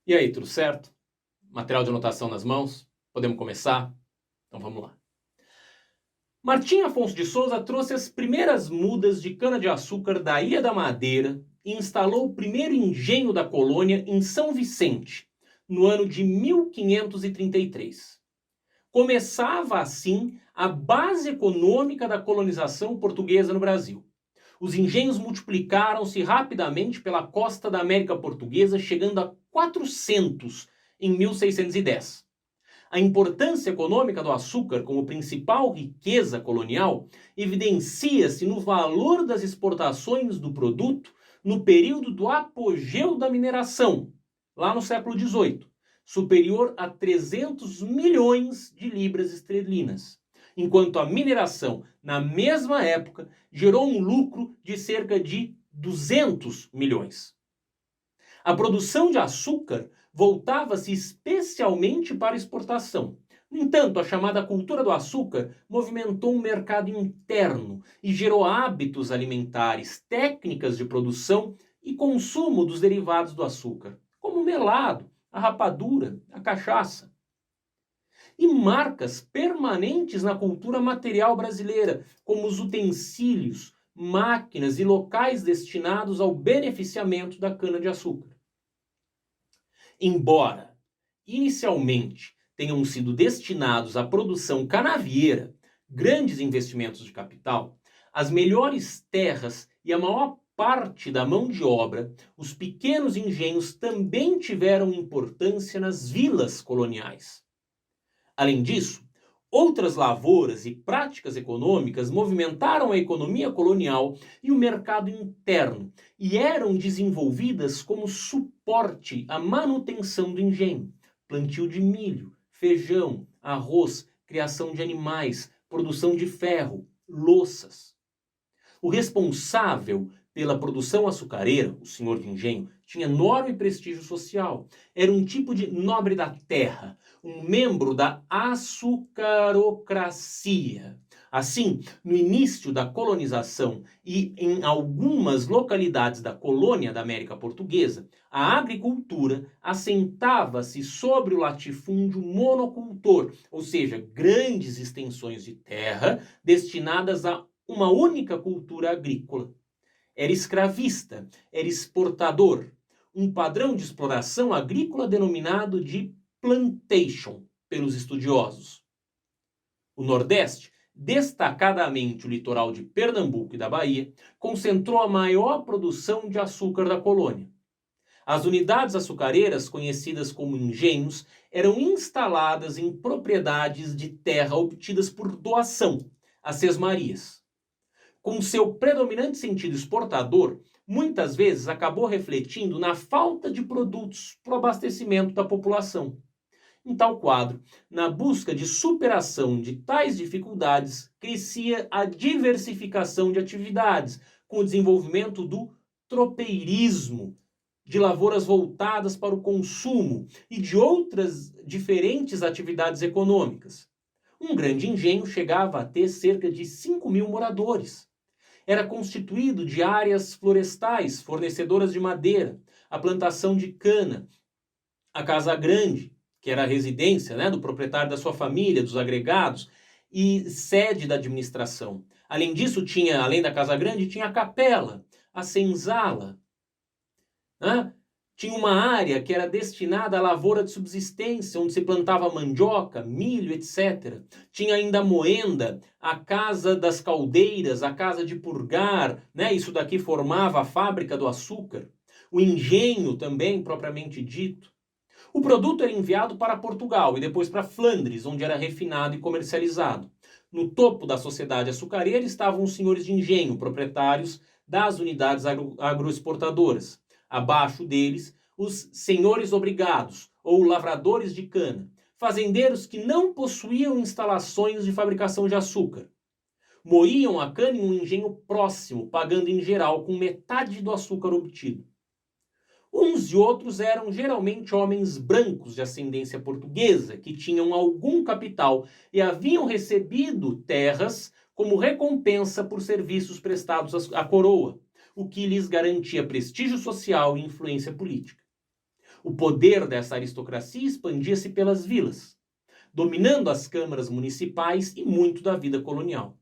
E aí, tudo certo? Material de anotação nas mãos? Podemos começar? Então vamos lá. Martim Afonso de Souza trouxe as primeiras mudas de cana-de-açúcar da Ilha da Madeira e instalou o primeiro engenho da colônia em São Vicente, no ano de 1533. Começava assim a base econômica da colonização portuguesa no Brasil. Os engenhos multiplicaram-se rapidamente pela costa da América Portuguesa, chegando a 400 em 1610. A importância econômica do açúcar como principal riqueza colonial evidencia-se no valor das exportações do produto no período do apogeu da mineração, lá no século XVIII, superior a 300 milhões de libras esterlinas, enquanto a mineração, na mesma época, gerou um lucro de cerca de 200 milhões. A produção de açúcar voltava-se especialmente para exportação. No entanto, a chamada cultura do açúcar movimentou um mercado interno e gerou hábitos alimentares, técnicas de produção e consumo dos derivados do açúcar, como o melado, a rapadura, a cachaça. E marcas permanentes na cultura material brasileira, como os utensílios, máquinas e locais destinados ao beneficiamento da cana-de-açúcar. Embora, inicialmente, tenham sido destinados à produção canavieira, grandes investimentos de capital, as melhores terras e a maior parte da mão de obra, os pequenos engenhos também tiveram importância nas vilas coloniais. Além disso, outras lavouras e práticas econômicas movimentaram a economia colonial e o mercado interno e eram desenvolvidas como suporte à manutenção do engenho. Plantio de milho, feijão, arroz, criação de animais, produção de ferro, louças. O responsável pela produção açucareira, o senhor de engenho, tinha enorme prestígio social. Era um tipo de nobre da terra, um membro da açucarocracia. Assim, no início da colonização e em algumas localidades da colônia da América Portuguesa, a agricultura assentava-se sobre o latifúndio monocultor, ou seja, grandes extensões de terra destinadas a uma única cultura agrícola. Era escravista, era exportador, um padrão de exploração agrícola denominado de plantation pelos estudiosos. O Nordeste, destacadamente o litoral de Pernambuco e da Bahia, concentrou a maior produção de açúcar da colônia. As unidades açucareiras, conhecidas como engenhos, eram instaladas em propriedades de terra obtidas por doação, as sesmarias. Com seu predominante sentido exportador, muitas vezes acabou refletindo na falta de produtos para o abastecimento da população. Em tal quadro, na busca de superação de tais dificuldades, crescia a diversificação de atividades, com o desenvolvimento do tropeirismo, de lavouras voltadas para o consumo e de outras diferentes atividades econômicas. Um grande engenho chegava a ter cerca de 5.000 moradores. Era constituído de áreas florestais, fornecedoras de madeira, a plantação de cana, a casa grande, que era a residência, do proprietário da sua família, dos agregados, e sede da administração. Além disso, além da casa grande, tinha a capela, a senzala. Tinha uma área que era destinada à lavoura de subsistência, onde se plantava mandioca, milho, etc. Tinha ainda a moenda, a casa das caldeiras, a casa de purgar, Isso daqui formava a fábrica do açúcar. O engenho também, propriamente dito. O produto era enviado para Portugal e depois para Flandres, onde era refinado e comercializado. No topo da sociedade açucareira estavam os senhores de engenho, proprietários das unidades agroexportadoras. Abaixo deles, os senhores obrigados, ou lavradores de cana, fazendeiros que não possuíam instalações de fabricação de açúcar. Moíam a cana em um engenho próximo, pagando em geral com metade do açúcar obtido. Uns e outros eram geralmente homens brancos de ascendência portuguesa, que tinham algum capital e haviam recebido terras como recompensa por serviços prestados à coroa, o que lhes garantia prestígio social e influência política. O poder dessa aristocracia expandia-se pelas vilas, dominando as câmaras municipais e muito da vida colonial.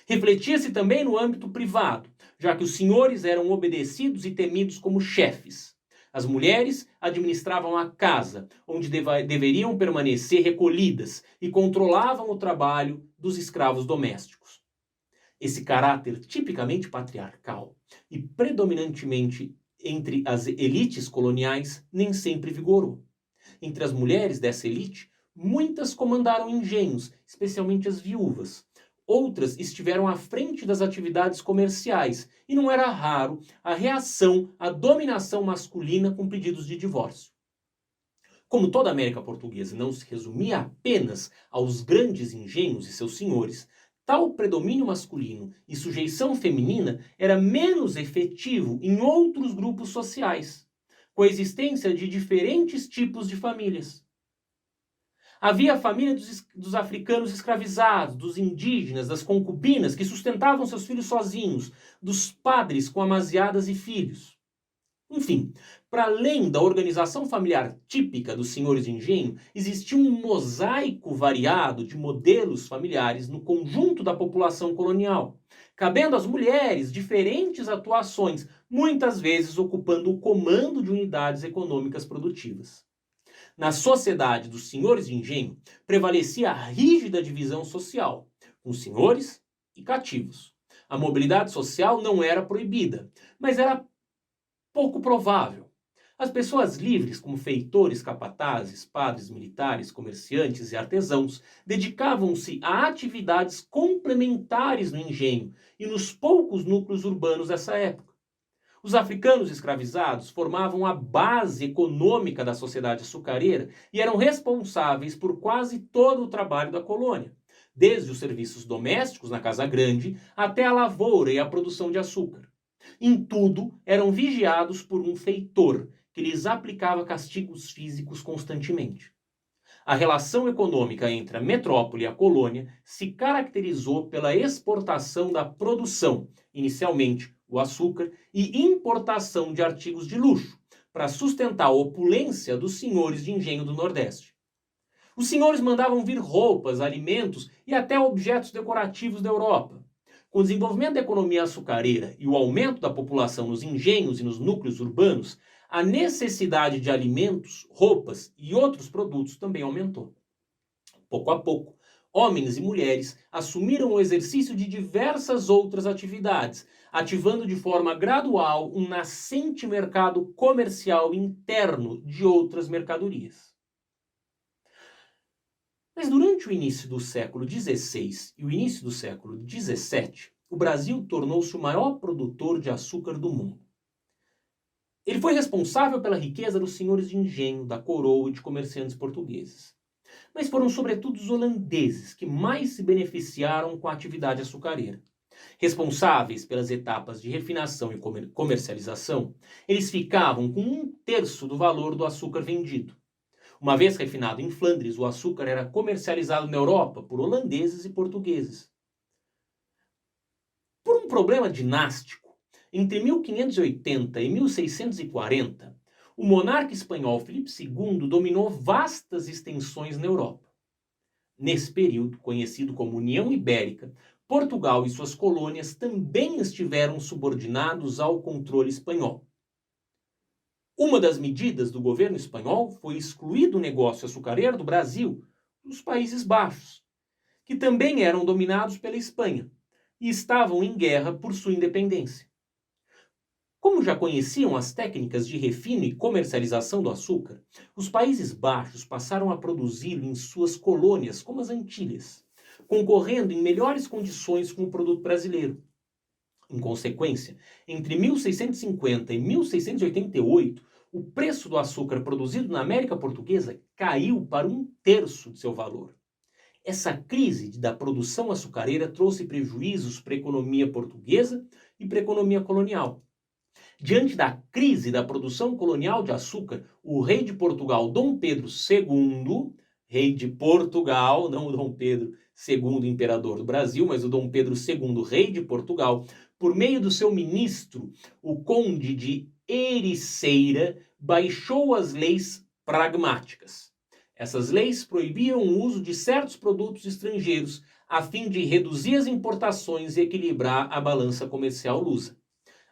Refletia-se também no âmbito privado, já que os senhores eram obedecidos e temidos como chefes. As mulheres administravam a casa, onde deveriam permanecer recolhidas, e controlavam o trabalho dos escravos domésticos. Esse caráter tipicamente patriarcal e predominantemente entre as elites coloniais nem sempre vigorou. Entre as mulheres dessa elite, muitas comandaram engenhos, especialmente as viúvas. Outras estiveram à frente das atividades comerciais e não era raro a reação à dominação masculina com pedidos de divórcio. Como toda a América Portuguesa não se resumia apenas aos grandes engenhos e seus senhores, tal predomínio masculino e sujeição feminina era menos efetivo em outros grupos sociais, com a existência de diferentes tipos de famílias. Havia a família dos africanos escravizados, dos indígenas, das concubinas que sustentavam seus filhos sozinhos, dos padres com amaziadas e filhos. Enfim, para além da organização familiar típica dos senhores de engenho, existia um mosaico variado de modelos familiares no conjunto da população colonial, cabendo às mulheres diferentes atuações, muitas vezes ocupando o comando de unidades econômicas produtivas. Na sociedade dos senhores de engenho, prevalecia a rígida divisão social, com senhores e cativos. A mobilidade social não era proibida, mas era pouco provável. As pessoas livres, como feitores, capatazes, padres militares, comerciantes e artesãos, dedicavam-se a atividades complementares no engenho e nos poucos núcleos urbanos dessa época. Os africanos escravizados formavam a base econômica da sociedade açucareira e eram responsáveis por quase todo o trabalho da colônia, desde os serviços domésticos na Casa Grande até a lavoura e a produção de açúcar. Em tudo, eram vigiados por um feitor, que lhes aplicava castigos físicos constantemente. A relação econômica entre a metrópole e a colônia se caracterizou pela exportação da produção, inicialmente o açúcar, e importação de artigos de luxo, para sustentar a opulência dos senhores de engenho do Nordeste. Os senhores mandavam vir roupas, alimentos e até objetos decorativos da Europa. Com o desenvolvimento da economia açucareira e o aumento da população nos engenhos e nos núcleos urbanos, a necessidade de alimentos, roupas e outros produtos também aumentou. Pouco a pouco, homens e mulheres assumiram o exercício de diversas outras atividades, ativando de forma gradual um nascente mercado comercial interno de outras mercadorias. Mas durante o início do século XVI e o início do século XVII, o Brasil tornou-se o maior produtor de açúcar do mundo. Ele foi responsável pela riqueza dos senhores de engenho, da coroa e de comerciantes portugueses. Mas foram sobretudo os holandeses que mais se beneficiaram com a atividade açucareira. Responsáveis pelas etapas de refinação e comercialização, eles ficavam com 1/3 do valor do açúcar vendido. Uma vez refinado em Flandres, o açúcar era comercializado na Europa por holandeses e portugueses. Por um problema dinástico, entre 1580 e 1640, o monarca espanhol Filipe II dominou vastas extensões na Europa. Nesse período, conhecido como União Ibérica, Portugal e suas colônias também estiveram subordinados ao controle espanhol. Uma das medidas do governo espanhol foi excluir do negócio açucareiro do Brasil os Países Baixos, que também eram dominados pela Espanha e estavam em guerra por sua independência. Como já conheciam as técnicas de refino e comercialização do açúcar, os Países Baixos passaram a produzi-lo em suas colônias, como as Antilhas, concorrendo em melhores condições com o produto brasileiro. Em consequência, entre 1650 e 1688, o preço do açúcar produzido na América Portuguesa caiu para 1/3 de seu valor. Essa crise da produção açucareira trouxe prejuízos para a economia portuguesa e para a economia colonial. Diante da crise da produção colonial de açúcar, o rei de Portugal, Dom Pedro II, rei de Portugal, não o Dom Pedro II, imperador do Brasil, mas o Dom Pedro II, rei de Portugal, por meio do seu ministro, o conde de Ericeira baixou as leis pragmáticas. Essas leis proibiam o uso de certos produtos estrangeiros a fim de reduzir as importações e equilibrar a balança comercial lusa.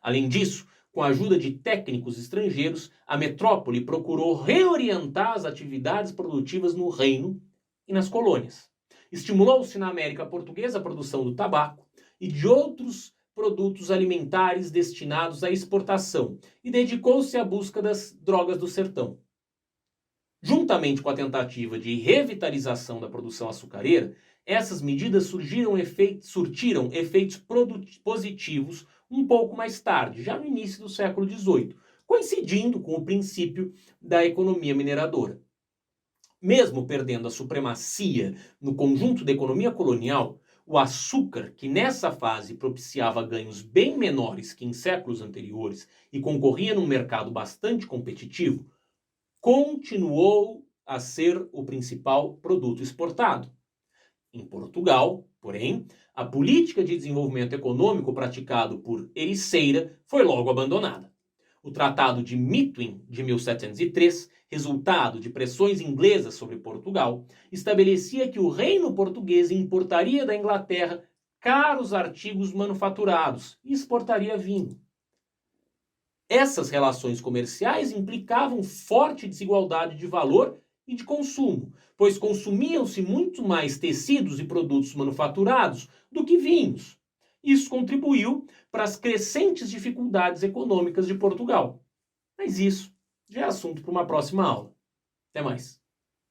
Além disso, com a ajuda de técnicos estrangeiros, a metrópole procurou reorientar as atividades produtivas no reino e nas colônias. Estimulou-se na América Portuguesa a produção do tabaco e de outros produtos alimentares destinados à exportação e dedicou-se à busca das drogas do sertão. Juntamente com a tentativa de revitalização da produção açucareira, essas medidas surtiram efeitos positivos um pouco mais tarde, já no início do século XVIII, coincidindo com o princípio da economia mineradora. Mesmo perdendo a supremacia no conjunto da economia colonial, o açúcar, que nessa fase propiciava ganhos bem menores que em séculos anteriores e concorria num mercado bastante competitivo, continuou a ser o principal produto exportado. Em Portugal, porém, a política de desenvolvimento econômico praticado por Ericeira foi logo abandonada. O Tratado de Methuen, de 1703, resultado de pressões inglesas sobre Portugal, estabelecia que o reino português importaria da Inglaterra caros artigos manufaturados e exportaria vinho. Essas relações comerciais implicavam forte desigualdade de valor e de consumo, pois consumiam-se muito mais tecidos e produtos manufaturados do que vinhos. Isso contribuiu para as crescentes dificuldades econômicas de Portugal. Mas isso já é assunto para uma próxima aula. Até mais.